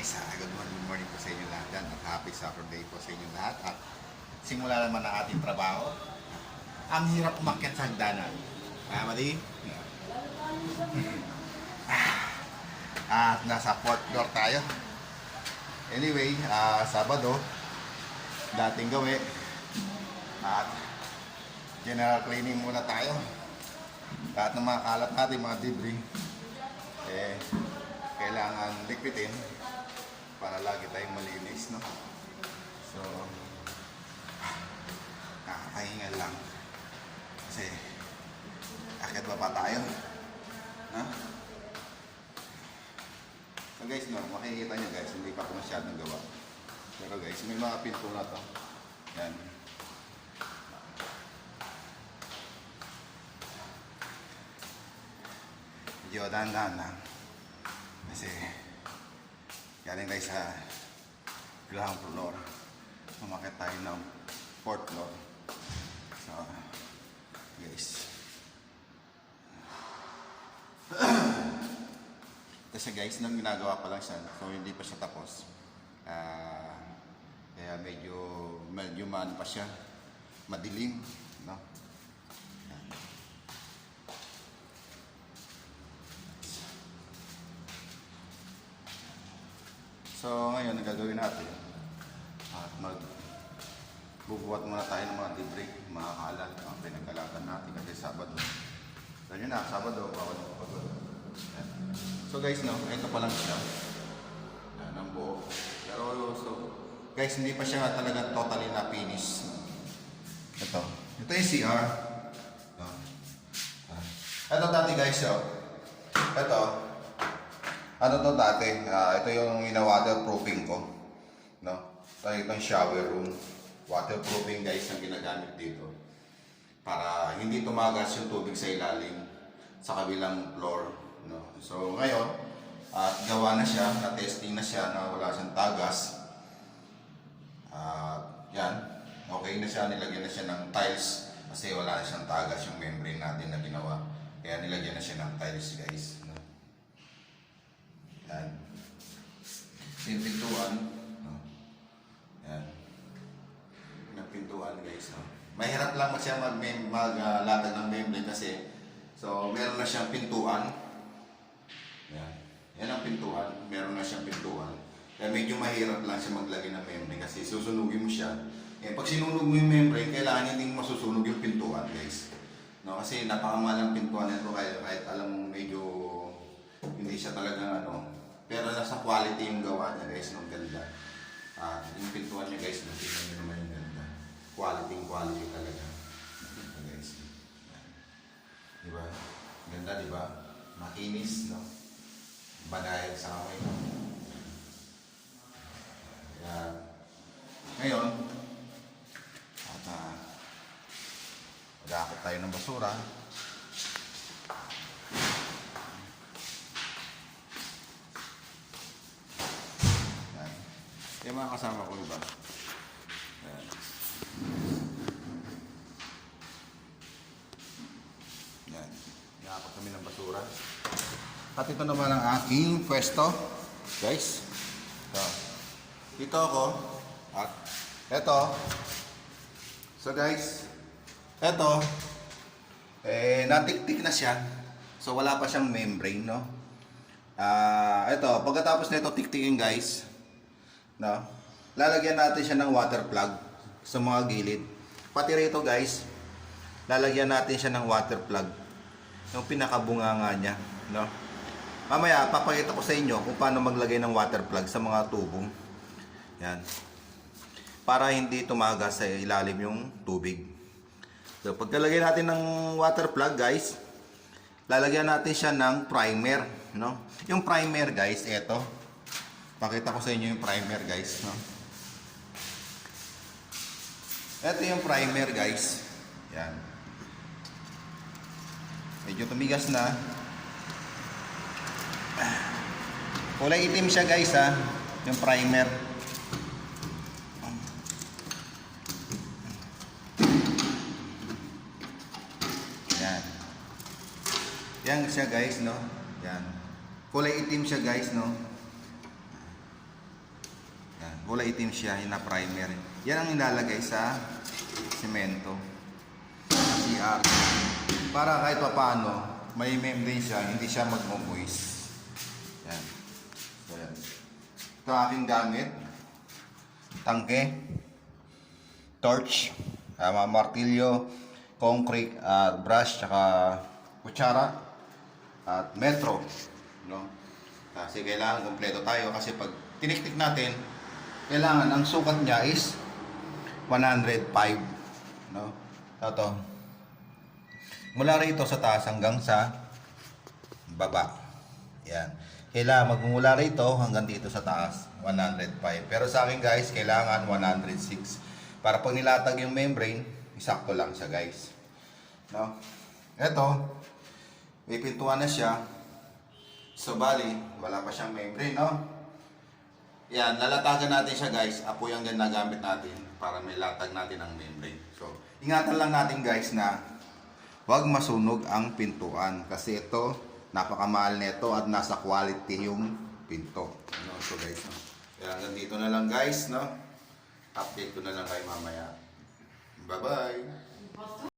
guys, good morning po sa inyo lahat yan at happy Saturday po sa inyo lahat at simula naman ang ating trabaho. Ang hirap umakyat sa hagdanan. Mali? At nasa 4th floor tayo. Anyway, Sabado, dating gawi at general cleaning muna tayo. Lahat ng mga kalat natin, mga debris, kailangan likpitin para lagi tayong malinis, no? So, kakahingal lang kasi akit pa tayo, no? So guys, no, makikita nyo guys, hindi pa ko masyadong gawa, pero guys, may mga pinto na to. Yan. Medyo dahan-dahan lang kasi galing tayo sa ground floor, umakit tayo ng 4th floor. So guys, kasi guys, nang ginagawa pa lang siya, so hindi pa siya tapos, kaya medyo man pa siya, madilim, no? So ngayon, ang gagawin natin at magbubuhat muna tayo ng mga debris, mga kalat, mga pinagkalatan natin kasi Sabado. So yun na, Sabado, bawal na kapagod. So guys, no, ito pa lang siya. Yan ang buo. Pero so, guys, hindi pa siya talaga totally na finish. Ito yung CR. Ito dati guys, ito. Ano to dati? Ito yung ina-waterproofing ko, no? Ito yung shower room. Waterproofing guys ang ginagamit dito para hindi tumagas yung tubig sa ilalim sa kabilang floor, no? So ngayon, at gawa na siya, na-testing na siya na wala siyang tagas. Yan, okay na siya, nilagyan na siya ng tiles kasi wala na siyang tagas yung membrane natin na ginawa. Kaya nilagyan na siya ng tiles guys. Yan. Yung pintuan, no? Yan. Yung pintuan guys, no? Mahirap lang siya maglatag ng membrane kasi so meron na siyang pintuan. Yan. Yan ang pintuan, meron na siyang pintuan. Kaya medyo mahirap lang siya maglagay ng membrane kasi susunugin mo siya. Pag sinunog mo yung membrane, kailangan hindi masusunog yung pintuan guys, no? Kasi napakamahal ang pintuan nito kahit alam mo medyo hindi siya talagang ano, pero nasa quality yung gawa niya guys, no? Ganda. Yung pintuan niya guys, no? Tingnan niyo naman yung ganda. Quality talaga. Ito guys. Diba? Ganda, diba? Makinis, no? Banayad sa kamay. Kaya, ngayon, at mag-aakit tayo ng basura. Yung mga kasama ko iba. Ayan. Yan. Iakot kami ng basura. At ito naman ang aking pwesto. Guys. So, dito ako. At ito. So guys. Ito. Natiktik na siya. So wala pa siyang membrane, no? Ito. Pagkatapos nito tiktikin guys, no? Lalagyan natin siya ng water plug sa mga gilid. Pati rito guys, lalagyan natin siya ng water plug. Yung pinakabunganga niya, no? Mamaya papakita ko sa inyo kung paano maglagay ng water plug sa mga tubo. Yan. Para hindi tumagas sa ilalim yung tubig. So pagkalagay natin ng water plug guys, lalagyan natin siya ng primer, no? Yung primer guys, eto. Pakita ko sa inyo yung primer guys, no? Ito yung primer guys. Yan. Medyo tumigas na. Kulay itim siya guys, ha. Yung primer. Yan. Yan siya guys, no? Yan. Kulay itim siya guys, no? kulay itim siya, yung na primer. Yan ang nilalagay sa semento. CR. Para kahit pa paano, may membrane siya, hindi siya magmo-moist. Yan. So, yan. Ito ang aking gamit. Tangke, torch, mga martilyo, concrete, brush, tsaka kutsara, at metro. No? Kasi kailangan kompleto tayo kasi pag tiniktik natin, kailangan ang sukat niya is 105. No? Ito. Mula rito sa taas hanggang sa baba. Yan. Kailangan magmula rito hanggang dito sa taas, 105. Pero sa akin guys, kailangan 106. Para pag nilatag yung membrane, isakto lang siya guys. No? Ito, may pintuan na siya. So bali, wala pa siyang membrane, no? Yan, lalatagan natin siya guys. Apo yung ginagamit natin para may latag natin ang membrane. So, ingatan lang natin guys na huwag masunog ang pintuan. Kasi ito, napakamahal nito at nasa quality yung pinto. No? So guys, no? Kaya hanggang dito na lang guys, no? Update ko na lang kayo mamaya. Bye-bye!